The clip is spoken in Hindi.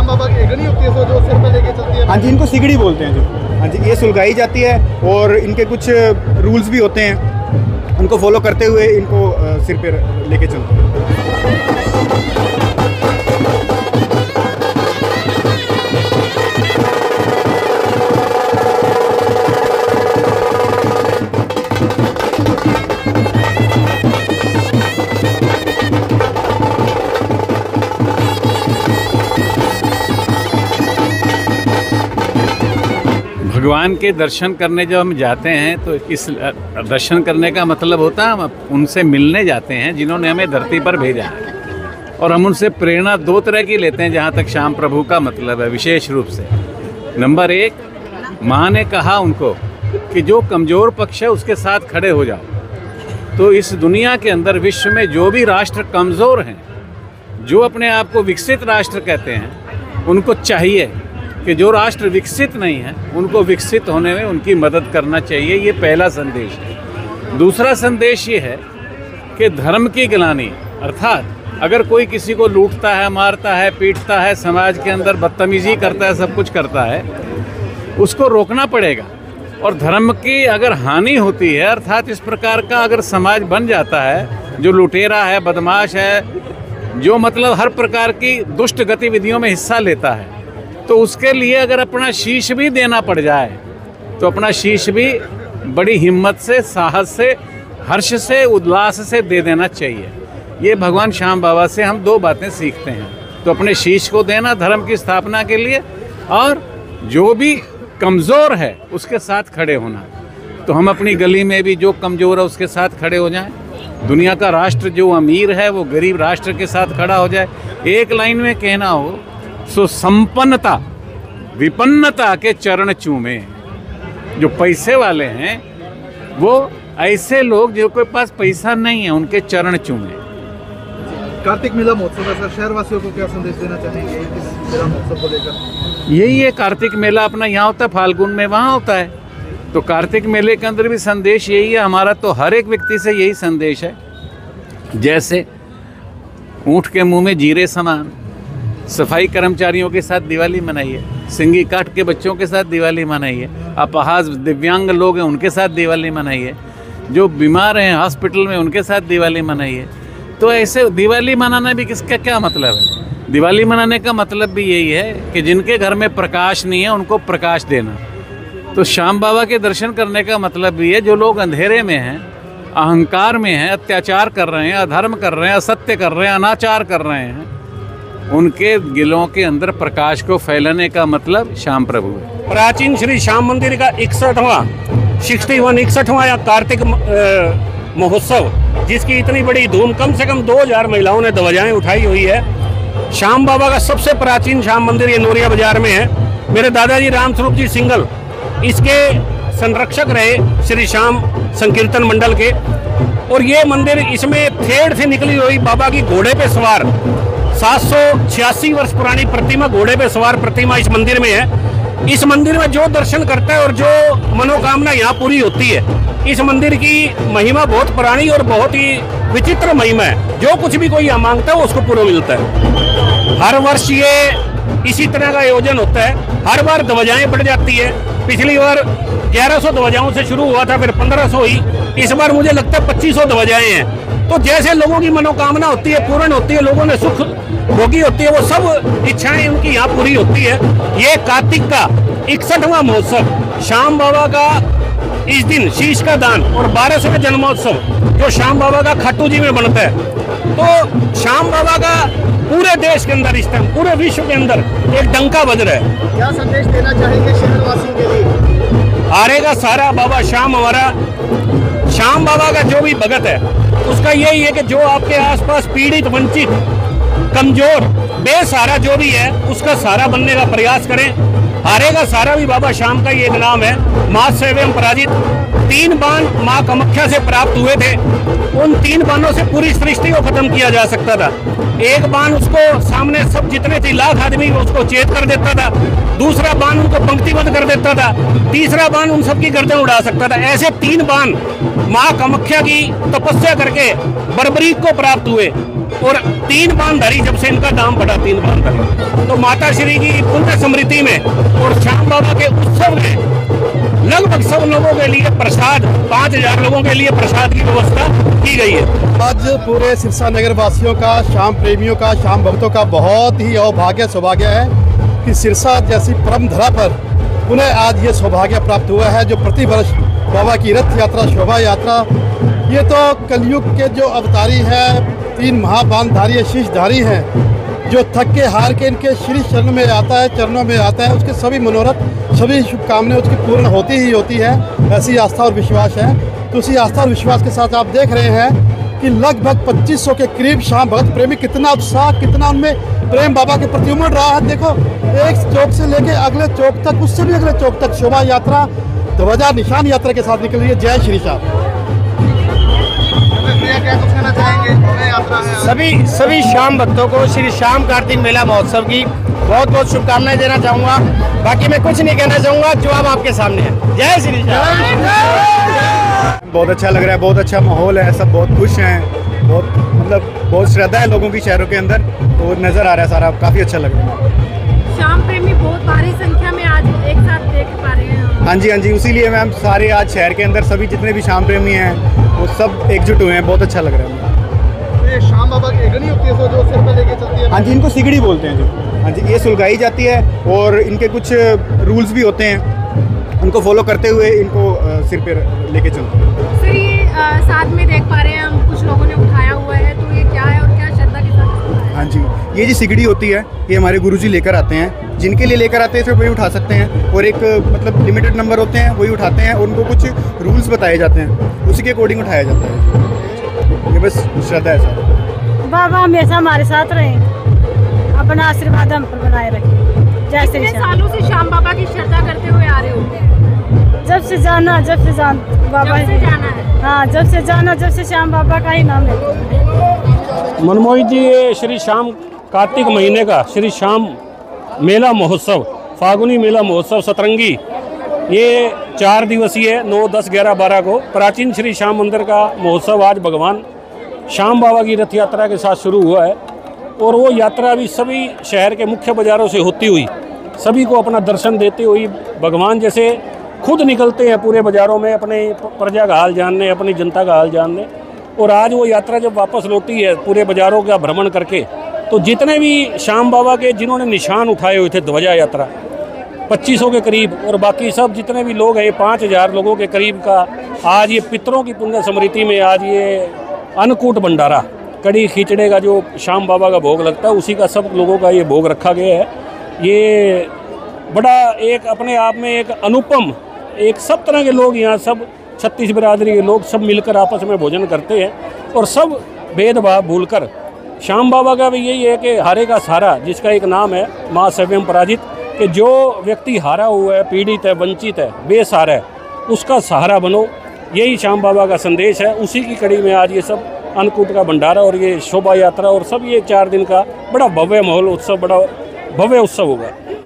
श्याम बाबा की एगनी होती है जो सिर पे लेके चलती है? हाँ जी, इनको सिगड़ी बोलते हैं जी। हाँ जी, ये सुलगाई जाती है और इनके कुछ रूल्स भी होते हैं, उनको फॉलो करते हुए इनको सिर पे लेके चलते हैं। भगवान के दर्शन करने जब हम जाते हैं तो इस दर्शन करने का मतलब होता है हम उनसे मिलने जाते हैं जिन्होंने हमें धरती पर भेजा है, और हम उनसे प्रेरणा दो तरह की लेते हैं जहाँ तक श्याम प्रभु का मतलब है विशेष रूप से। नंबर एक, माँ ने कहा उनको कि जो कमज़ोर पक्ष है उसके साथ खड़े हो जाओ। तो इस दुनिया के अंदर विश्व में जो भी राष्ट्र कमज़ोर हैं, जो अपने आप को विकसित राष्ट्र कहते हैं, उनको चाहिए कि जो राष्ट्र विकसित नहीं है उनको विकसित होने में उनकी मदद करना चाहिए। ये पहला संदेश है। दूसरा संदेश ये है कि धर्म की गिलानी, अर्थात अगर कोई किसी को लूटता है, मारता है, पीटता है, समाज के अंदर बदतमीजी करता है, सब कुछ करता है, उसको रोकना पड़ेगा। और धर्म की अगर हानि होती है, अर्थात इस प्रकार का अगर समाज बन जाता है जो लुटेरा है, बदमाश है, जो मतलब हर प्रकार की दुष्ट गतिविधियों में हिस्सा लेता है, तो उसके लिए अगर अपना शीश भी देना पड़ जाए तो अपना शीश भी बड़ी हिम्मत से, साहस से, हर्ष से, उल्लास से दे देना चाहिए। ये भगवान श्याम बाबा से हम दो बातें सीखते हैं। तो अपने शीश को देना धर्म की स्थापना के लिए, और जो भी कमज़ोर है उसके साथ खड़े होना। तो हम अपनी गली में भी जो कमज़ोर है उसके साथ खड़े हो जाएं। दुनिया का राष्ट्र जो अमीर है वो गरीब राष्ट्र के साथ खड़ा हो जाए। एक लाइन में कहना हो सो संपन्नता विपन्नता के चरण चूमे। जो पैसे वाले हैं वो ऐसे लोग जो के पास पैसा नहीं है उनके चरण चूमे। कार्तिक मेला महोत्सव है सर, शहरवासियों को क्या संदेश देना चाहेंगे इस मेला महोत्सव को लेकर? यही है, कार्तिक मेला अपना यहाँ होता है, फाल्गुन में वहाँ होता है। तो कार्तिक मेले के अंदर भी संदेश यही है हमारा। तो हर एक व्यक्ति से यही संदेश है, जैसे ऊँट के मुँह में जीरे समान, सफाई कर्मचारियों के साथ दिवाली मनाइए, सिंगी काट के बच्चों के साथ दिवाली मनाइए, अपहाज दिव्यांग लोग हैं उनके साथ दिवाली मनाइए, जो बीमार हैं हॉस्पिटल में उनके साथ दिवाली मनाइए। तो ऐसे दिवाली मनाना भी किसका क्या मतलब है? दिवाली मनाने का मतलब भी यही है कि जिनके घर में प्रकाश नहीं है उनको प्रकाश देना। तो श्याम बाबा के दर्शन करने का मतलब भी है जो लोग अंधेरे में हैं, अहंकार में हैं, अत्याचार कर रहे हैं, अधर्म कर रहे हैं, असत्य कर रहे हैं, अनाचार कर रहे हैं, उनके दिलों के अंदर प्रकाश को फैलाने का मतलब श्याम प्रभु है। प्राचीन श्री श्याम मंदिर का 61वां या कार्तिक महोत्सव, जिसकी इतनी बड़ी धूम, कम से कम 2000 महिलाओं ने ध्वजाएं उठाई हुई है। श्याम बाबा का सबसे प्राचीन श्याम मंदिर ये नोरिया बाजार में है। मेरे दादाजी रामस्वरूप जी सिंगल इसके संरक्षक रहे, श्री श्याम संकीर्तन मंडल के। और ये मंदिर, इसमें थेड़ से निकली हुई बाबा की घोड़े पे सवार 786 वर्ष पुरानी प्रतिमा, घोड़े पे सवार प्रतिमा इस मंदिर में है। इस मंदिर में जो दर्शन करता है और जो मनोकामना यहाँ पूरी होती है। इस मंदिर की महिमा बहुत पुरानी और बहुत ही विचित्र महिमा है। जो कुछ भी कोई यहाँ मांगता है उसको पूरा मिलता है। हर वर्ष ये इसी तरह का आयोजन होता है। हर बार ध्वजाएं बढ़ जाती है। पिछली बार 1100 ध्वजाओं से शुरू हुआ था, फिर 1500 हुई। इस बार मुझे लगता है 2500 ध्वजाएं हैं। तो जैसे लोगों की मनोकामना होती है, पूर्ण होती है, लोगों ने सुख भोगी होती है, वो सब इच्छाएं उनकी यहाँ पूरी होती है। ये कार्तिक का 61वां महोत्सव, श्याम बाबा का इस दिन शीश का दान और 1200वें जन्मोत्सव जो श्याम बाबा का खाटू जी में बनता है। तो श्याम बाबा का पूरे देश के अंदर, इस टाइम पूरे विश्व के अंदर एक डंका बज रहा है। क्या संदेश देना चाहेंगे शहरवासियों के लिए? हारेगा सारा बाबा श्याम हमारा। श्याम बाबा का जो भी भगत है उसका यही है कि जो आपके आसपास पीड़ित, वंचित, कमजोर, बेसहारा जो भी है उसका सहारा बनने का प्रयास करें। हारेगा सारा भी बाबा श्याम का ये नाम है। मां सेव्यम पराजित 3 बाण मां कामाख्या से प्राप्त हुए थे। उन 3 बाणों से पूरी सृष्टि को खत्म किया जा सकता था। एक बाण उसको सामने सब जितने थे लाख आदमी उसको चेत कर देता था। दूसरा बाण उनको पंक्तिबद्ध कर देता था। तीसरा बाण उन सबकी गर्दन उड़ा सकता था। ऐसे 3 बाण मां कामाख्या की तपस्या करके बर्बरीक को प्राप्त हुए। और 3 बांधरी, जब से इनका नाम पड़ा 3 बांधरी, तो माता श्री की पुण्य स्मृति में और श्याम बाबा के उत्सव में लगभग सब लोगों के लिए प्रसाद, 5000 लोगों के लिए प्रसाद की व्यवस्था की गई है। आज पूरे सिरसा नगर वासियों का, श्याम प्रेमियों का, श्याम भक्तों का बहुत ही अभाग्य सौभाग्य है कि सिरसा जैसी परम धरा पर उन्हें आज ये सौभाग्य प्राप्त हुआ है, जो प्रति वर्ष बाबा की रथ यात्रा, शोभा यात्रा, ये तो कलयुग के जो अवतारी है, 3 महाबाणधारी शीशधारी हैं, जो थक के हार के इनके श्री चरणों में आता है, उसके सभी मनोरथ, सभी शुभकामनाएं उसकी पूर्ण होती ही होती है। ऐसी आस्था और विश्वास है। तो उसी आस्था और विश्वास के साथ आप देख रहे हैं कि लगभग 2500 के करीब श्याम भक्त प्रेमी, कितना उत्साह, कितना उनमें प्रेम बाबा के प्रति उमड़ रहा है। देखो, एक चौक से लेके अगले चौक तक, उससे भी अगले चौक तक शोभा यात्रा, ध्वजा निशान यात्रा के साथ निकल रही है। जय श्री श्याम। क्या कुछ कहना चाहेंगे? सभी श्याम भक्तों को श्री श्याम कार्तिक मेला महोत्सव की बहुत बहुत शुभकामनाएं देना चाहूँगा। बाकी मैं कुछ नहीं कहना चाहूँगा, जो अब आपके सामने है। जय श्री श्याम। बहुत अच्छा लग रहा है, बहुत अच्छा माहौल है, सब बहुत खुश हैं, बहुत श्रद्धा है लोगों की शहरों के अंदर, तो नज़र आ रहा है सारा, काफ़ी अच्छा लग रहा है। श्याम प्रेमी बहुत भारी संख्या में आज एक साथ देख पा रहे हैं। हाँ जी, इसीलिए मैम सारे आज शहर के अंदर सभी जितने भी श्याम प्रेमी हैं वो सब एकजुट हुए हैं, बहुत अच्छा लग रहा है। ये श्याम बाबा की एगनी होती है जो सिर पर लेके चलती है? हाँ जी, इनको सिगड़ी बोलते हैं जो। हाँ जी, ये सुलगाई जाती है और इनके कुछ रूल्स भी होते हैं, उनको फॉलो करते हुए इनको सिर पर लेके चलते हैं। सर, ये साथ में देख पा रहे हैं हम, कुछ लोगों ने उठाया हुआ है, तो ये क्या है और क्या श्रद्धा के साथ? हाँ जी, ये जो सिगड़ी होती है ये हमारे गुरुजी लेकर आते हैं, जिनके लिए लेकर आते हैं सिर्फ वही उठा सकते हैं, और एक मतलब लिमिटेड नंबर होते हैं वही उठाते हैं, और उनको कुछ रूल्स बताए जाते हैं, उसी के अकॉर्डिंग उठाया जाता है। ये बस श्रद्धा है सर। बाबा हमेशा हमारे साथ रहे, अपना आशीर्वाद हम पर बनाए रखें। जय श्री कितने श्याम। सालों से श्याम बाबा की श्रद्धा करते हुए आ रहे हो? जब से जाना बाबा, जब से जाना है। हाँ, जब से श्याम बाबा का ही नाम है। मनमोहित जी, ये श्री श्याम कार्तिक महीने का श्री श्याम मेला महोत्सव, फागुनी मेला महोत्सव सतरंगी, ये 4 दिवसीय 9, 10, 11, 12 को प्राचीन श्री श्याम मंदिर का महोत्सव आज भगवान श्याम बाबा की रथ यात्रा के साथ शुरू हुआ है। और वो यात्रा भी सभी शहर के मुख्य बाज़ारों से होती हुई सभी को अपना दर्शन देते हुए भगवान जैसे खुद निकलते हैं पूरे बाज़ारों में अपने प्रजा का हाल जानने, अपनी जनता का हाल जानने। और आज वो यात्रा जब वापस लौटी है पूरे बाज़ारों का भ्रमण करके, तो जितने भी श्याम बाबा के जिन्होंने निशान उठाए हुए थे ध्वजा यात्रा 2500 के करीब, और बाकी सब जितने भी लोग हैं 5000 लोगों के करीब का आज ये पितरों की पुण्य स्मृति में आज ये अन्नकूट भंडारा, कड़ी खिचड़े का जो श्याम बाबा का भोग लगता है, उसी का सब लोगों का ये भोग रखा गया है। ये बड़ा एक अपने आप में एक अनुपम, एक सब तरह के लोग यहाँ सब 36 बिरादरी के लोग सब मिलकर आपस में भोजन करते हैं, और सब भेदभाव भूलकर श्याम बाबा का भी यही है कि हारे का सहारा, जिसका एक नाम है माँ सव्यम पराजित, कि जो व्यक्ति हारा हुआ है, पीड़ित है, वंचित है, बेसहारा है, उसका सहारा बनो, यही श्याम बाबा का संदेश है। उसी की कड़ी में आज ये सब अन्नकूट का भंडारा और ये शोभा यात्रा और सब ये 4 दिन का बड़ा भव्य माहौल उत्सव, बड़ा भव्य उत्सव होगा।